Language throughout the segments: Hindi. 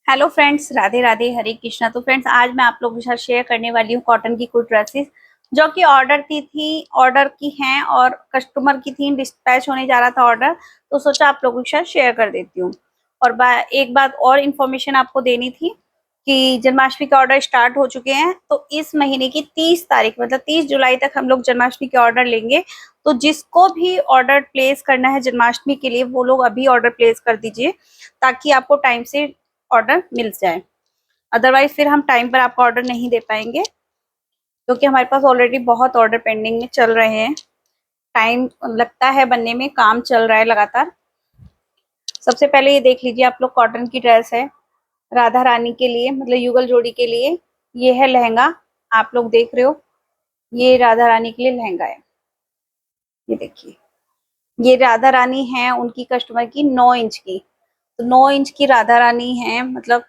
हेलो फ्रेंड्स, राधे राधे, हरे कृष्णा। तो फ्रेंड्स, आज मैं आप लोगों के साथ शेयर करने वाली हूँ कॉटन की कुछ ड्रेसेस जो कि ऑर्डर की हैं और कस्टमर की थी, डिस्पैच होने जा रहा था ऑर्डर, तो सोचा आप लोगों के साथ शेयर कर देती हूँ। और एक बात और इन्फॉर्मेशन आपको देनी थी कि जन्माष्टमी के ऑर्डर स्टार्ट हो चुके हैं। तो इस महीने की 30 तारीख मतलब 30 जुलाई तक हम लोग जन्माष्टमी के ऑर्डर लेंगे। तो जिसको भी ऑर्डर प्लेस करना है जन्माष्टमी के लिए, वो लोग अभी ऑर्डर प्लेस कर दीजिए ताकि आपको टाइम से ऑर्डर मिल जाए। अदरवाइज फिर हम टाइम पर आपको ऑर्डर नहीं दे पाएंगे, क्योंकि हमारे पास ऑलरेडी बहुत ऑर्डर पेंडिंग में चल रहे हैं। टाइम लगता है बनने में, काम चल रहा है लगातार। सबसे पहले ये देख लीजिए आप लोग, कॉटन की ड्रेस है राधा रानी के लिए, मतलब युगल जोड़ी के लिए। ये है लहंगा, आप लोग देख रहे हो, ये राधा रानी के लिए लहंगा है। ये देखिए, ये राधा रानी है उनकी कस्टमर की 9 इंच की। तो 9 इंच की राधा रानी है, मतलब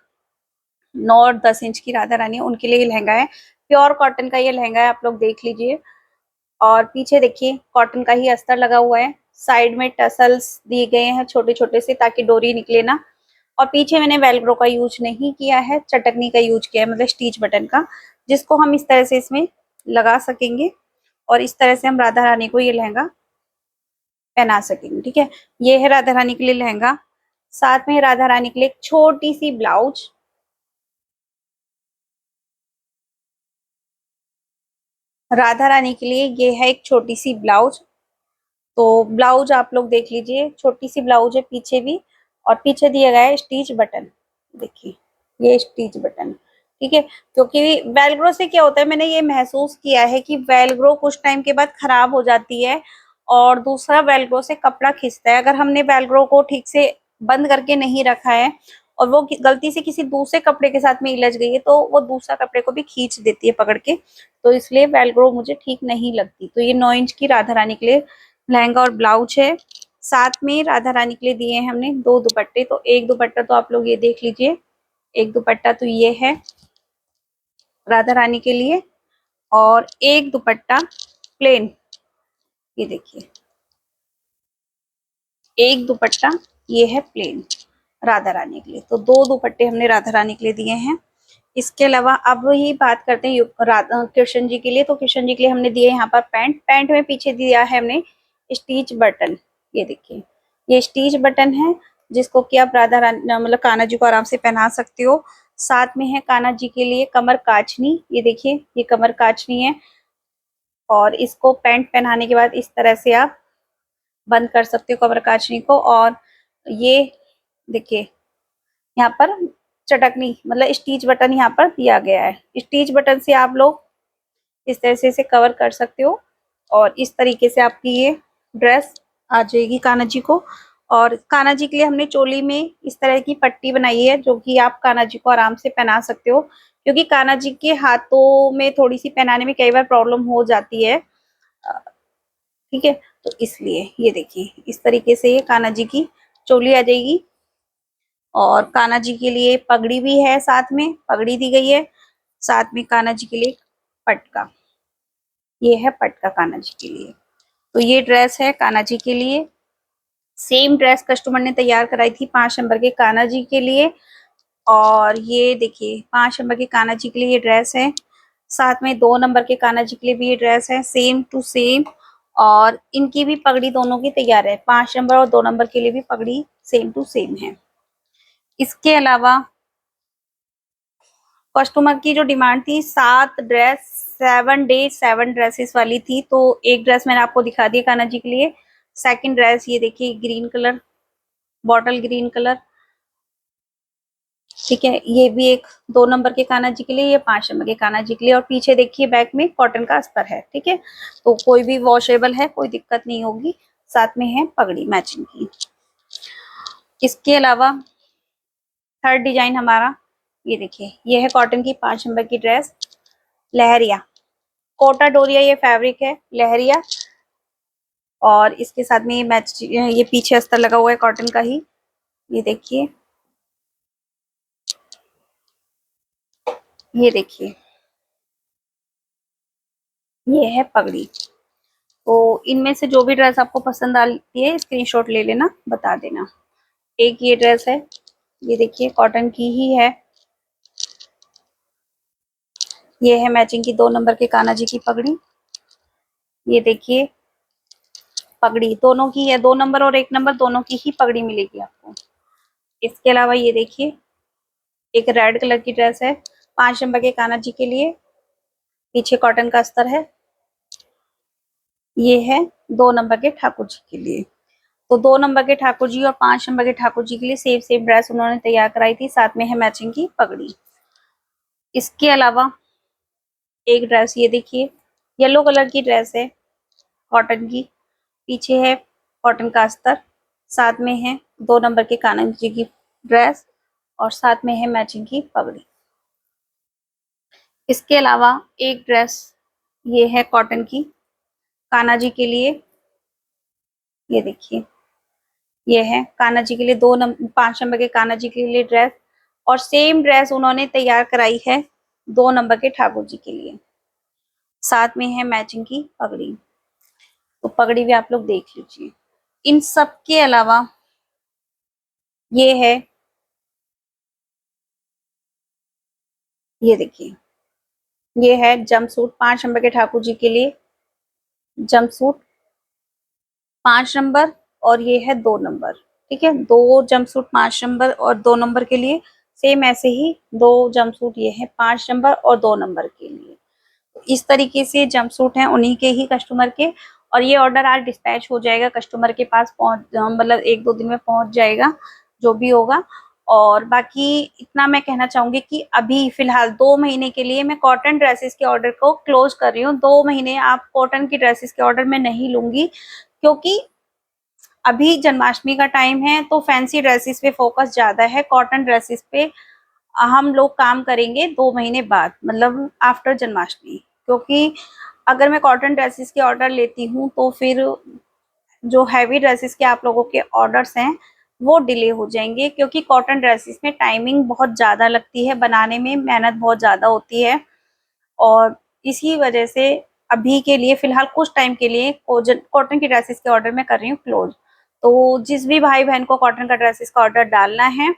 9 और 10 इंच की राधा रानी है, उनके लिए लहंगा है। प्योर कॉटन का ये लहंगा है, आप लोग देख लीजिए। और पीछे देखिए, कॉटन का ही अस्तर लगा हुआ है। साइड में टसल्स दिए गए हैं छोटे छोटे से, ताकि डोरी निकले ना। और पीछे मैंने वेलक्रो का यूज नहीं किया है, चटकनी का यूज किया है, मतलब स्टीच बटन का, जिसको हम इस तरह से इसमें लगा सकेंगे और इस तरह से हम राधा रानी को ये लहंगा पहना सकेंगे। ठीक है, ये है राधा रानी के लिए लहंगा। साथ में राधा रानी के लिए एक छोटी सी ब्लाउज। राधा रानी के लिए ये है एक छोटी सी ब्लाउज। तो ब्लाउज आप लोग देख लीजिए, छोटी सी ब्लाउज है पीछे भी। और पीछे दिया गया है स्टीच बटन, देखिए ये स्टीच बटन। ठीक है, क्योंकि वेलग्रो से क्या होता है, मैंने ये महसूस किया है कि वेलग्रो कुछ टाइम के बाद खराब हो जाती है। और दूसरा, वेलग्रो से कपड़ा खिंचता है। अगर हमने वेलग्रो को ठीक से बंद करके नहीं रखा है और वो गलती से किसी दूसरे कपड़े के साथ में इलझ गई है, तो वो दूसरा कपड़े को भी खींच देती है पकड़ के। तो इसलिए वेलग्रो मुझे ठीक नहीं लगती। तो ये 9 इंच की राधा रानी के लिए लहंगा और ब्लाउज है। साथ में राधा रानी के लिए दिए हैं हमने 2 दुपट्टे। तो एक दुपट्टा तो आप लोग ये देख लीजिए, एक दुपट्टा तो ये है राधा रानी के लिए, और एक दुपट्टा प्लेन, ये देखिए, एक दुपट्टा ये है प्लेन राधा रानी के लिए। तो 2 दुपट्टे हमने राधा रानी के लिए दिए हैं। इसके अलावा अब ही बात करते हैं कृष्ण जी के लिए। तो कृष्ण जी के लिए हमने दिए यहाँ पर पैंट। पैंट में पीछे दिया है हमने स्टीच बटन, ये देखिए, ये स्टीच बटन है, जिसको कि आप राधा रानी मतलब कान्हा जी को आराम से पहना सकते हो। साथ में है कान्हा जी के लिए कमर काचनी, ये देखिए, ये कमर काचनी है। और इसको पैंट पहनाने के बाद इस तरह से आप बंद कर सकते हो कमर काचनी को। और ये देखिए, यहाँ पर चटकनी मतलब स्टीच बटन यहाँ पर दिया गया है। स्टीच बटन से आप लोग इस तरह से इसे कवर कर सकते हो। और इस तरीके से आपकी ये ड्रेस आ जाएगी कान्हा जी को। और कान्हा जी के लिए हमने चोली में इस तरह की पट्टी बनाई है, जो कि आप कान्हा जी को आराम से पहना सकते हो, क्योंकि कान्हा जी के हाथों में थोड़ी सी पहनाने में कई बार प्रॉब्लम हो जाती है। ठीक है, तो इसलिए ये देखिए, इस तरीके से ये कान्हा जी की चोली आ जाएगी। और कान्हा जी के लिए पगड़ी भी है, साथ में पगड़ी दी गई है। साथ में कान्हा जी के लिए पटका, ये है पटका कान्हा जी के लिए। तो ये ड्रेस है कान्हा जी के लिए। सेम ड्रेस कस्टमर ने तैयार कराई थी 5 नंबर के कान्हा जी के लिए। और ये देखिए, 5 नंबर के कान्हा जी के लिए ये ड्रेस है। साथ में 2 नंबर के कान्हा जी के लिए भी ये ड्रेस है, सेम टू सेम। और इनकी भी पगड़ी दोनों की तैयार है, 5 नंबर और 2 नंबर के लिए भी पगड़ी सेम टू सेम है। इसके अलावा कस्टमर की जो डिमांड थी 7 ड्रेसेस वाली थी। तो एक ड्रेस मैंने आपको दिखा दी कान्हा जी के लिए। सेकंड ड्रेस ये देखिए, green colour, bottle green colour. ठीक है, ये भी एक 2 नंबर के कान्हा जी के लिए, ये 5 नंबर के कान्हा जी के लिए। और पीछे देखिए बैक में कॉटन का अस्तर है। ठीक है, तो कोई भी वॉशेबल है, कोई दिक्कत नहीं होगी। साथ में है पगड़ी मैचिंग की। इसके अलावा थर्ड डिजाइन हमारा, ये देखिए, ये है कॉटन की 5 नंबर की ड्रेस, लहरिया, कोटा डोरिया ये फैब्रिक है, लहरिया। और इसके साथ में ये पीछे अस्तर लगा हुआ है कॉटन का ही, ये देखिए, ये देखिए, ये है पगड़ी। तो इनमें से जो भी ड्रेस आपको पसंद आती है, स्क्रीनशॉट ले लेना, बता देना। एक ये ड्रेस है, ये देखिए कॉटन की ही है। ये है मैचिंग की 2 नंबर के कान्हा जी की पगड़ी। ये देखिए पगड़ी दोनों की है, 2 नंबर और 1 नंबर दोनों की ही पगड़ी मिलेगी आपको। इसके अलावा ये देखिए एक रेड कलर की ड्रेस है 5 नंबर के कान्हा जी के लिए, पीछे कॉटन का अस्तर है। ये है 2 नंबर के ठाकुर जी के लिए। तो 2 नंबर के ठाकुर जी और 5 नंबर के ठाकुर जी के लिए सेम सेम ड्रेस उन्होंने तैयार कराई थी, साथ में है मैचिंग की पगड़ी। इसके अलावा एक ड्रेस ये देखिए येलो कलर की ड्रेस है कॉटन की, पीछे है कॉटन का अस्तर, साथ में है 2 नंबर के कान्हा जी की ड्रेस और साथ में है मैचिंग की पगड़ी। इसके अलावा एक ड्रेस ये है कॉटन की कान्हा जी के लिए। ये देखिए ये है कान्हा जी के लिए 5 नंबर के कान्हा जी के लिए ड्रेस, और सेम ड्रेस उन्होंने तैयार कराई है 2 नंबर के ठाकुर जी के लिए, साथ में है मैचिंग की पगड़ी। तो पगड़ी भी आप लोग देख लीजिए। इन सब के अलावा ये है, ये देखिए ये है जंपसूट 5 नंबर के ठाकुर जी के लिए, जंपसूट 5 नंबर और ये है 2 नंबर। ठीक है, 2 जंपसूट 5 नंबर और 2 नंबर के लिए, सेम ऐसे ही 2 जंपसूट ये है 5 नंबर और 2 नंबर के लिए। इस तरीके से जंपसूट हैं उन्हीं के ही कस्टमर के, और ये ऑर्डर आज डिस्पैच हो जाएगा कस्टमर के पास, पहुंच मतलब 1-2 दिन में पहुंच जाएगा जो भी होगा। और बाकी इतना मैं कहना चाहूंगी कि अभी फिलहाल 2 महीने के लिए मैं कॉटन ड्रेसेस के ऑर्डर को क्लोज कर रही हूँ। 2 महीने आप कॉटन की ड्रेसेस के ऑर्डर में नहीं लूंगी, क्योंकि अभी जन्माष्टमी का टाइम है तो फैंसी ड्रेसेस पे फोकस ज्यादा है। कॉटन ड्रेसेस पे हम लोग काम करेंगे 2 महीने बाद, मतलब आफ्टर जन्माष्टमी, क्योंकि अगर मैं कॉटन ड्रेसेस के ऑर्डर लेती हूँ तो फिर जो हैवी ड्रेसेस के आप लोगों के ऑर्डर्स हैं वो डिले हो जाएंगे, क्योंकि कॉटन ड्रेसेस में टाइमिंग बहुत ज़्यादा लगती है, बनाने में मेहनत बहुत ज़्यादा होती है। और इसी वजह से अभी के लिए फिलहाल कुछ टाइम के लिए कॉटन की ड्रेसेस के ऑर्डर मैं कर रही हूँ क्लोज। तो जिस भी भाई बहन को कॉटन का ड्रेसेस का ऑर्डर डालना है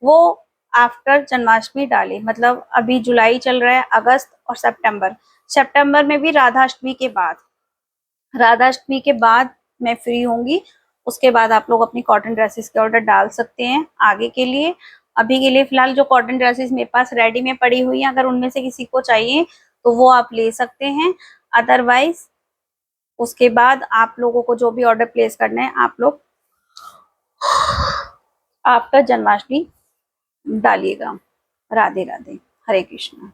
वो आफ्टर जन्माष्टमी डाले, मतलब अभी जुलाई चल रहा है, अगस्त और सितंबर, सितंबर में भी राधाष्टमी के बाद मैं फ्री होंगी। उसके बाद आप लोग अपनी कॉटन ड्रेसेस के ऑर्डर डाल सकते हैं आगे के लिए। अभी के लिए फिलहाल जो कॉटन ड्रेसेस मेरे पास रेडी में पड़ी हुई हैं, अगर उनमें से किसी को चाहिए तो वो आप ले सकते हैं। अदरवाइज उसके बाद आप लोगों को जो भी ऑर्डर प्लेस करना है आप लोग आफ्टर जन्माष्टमी डालिएगा। राधे राधे, हरे कृष्णा।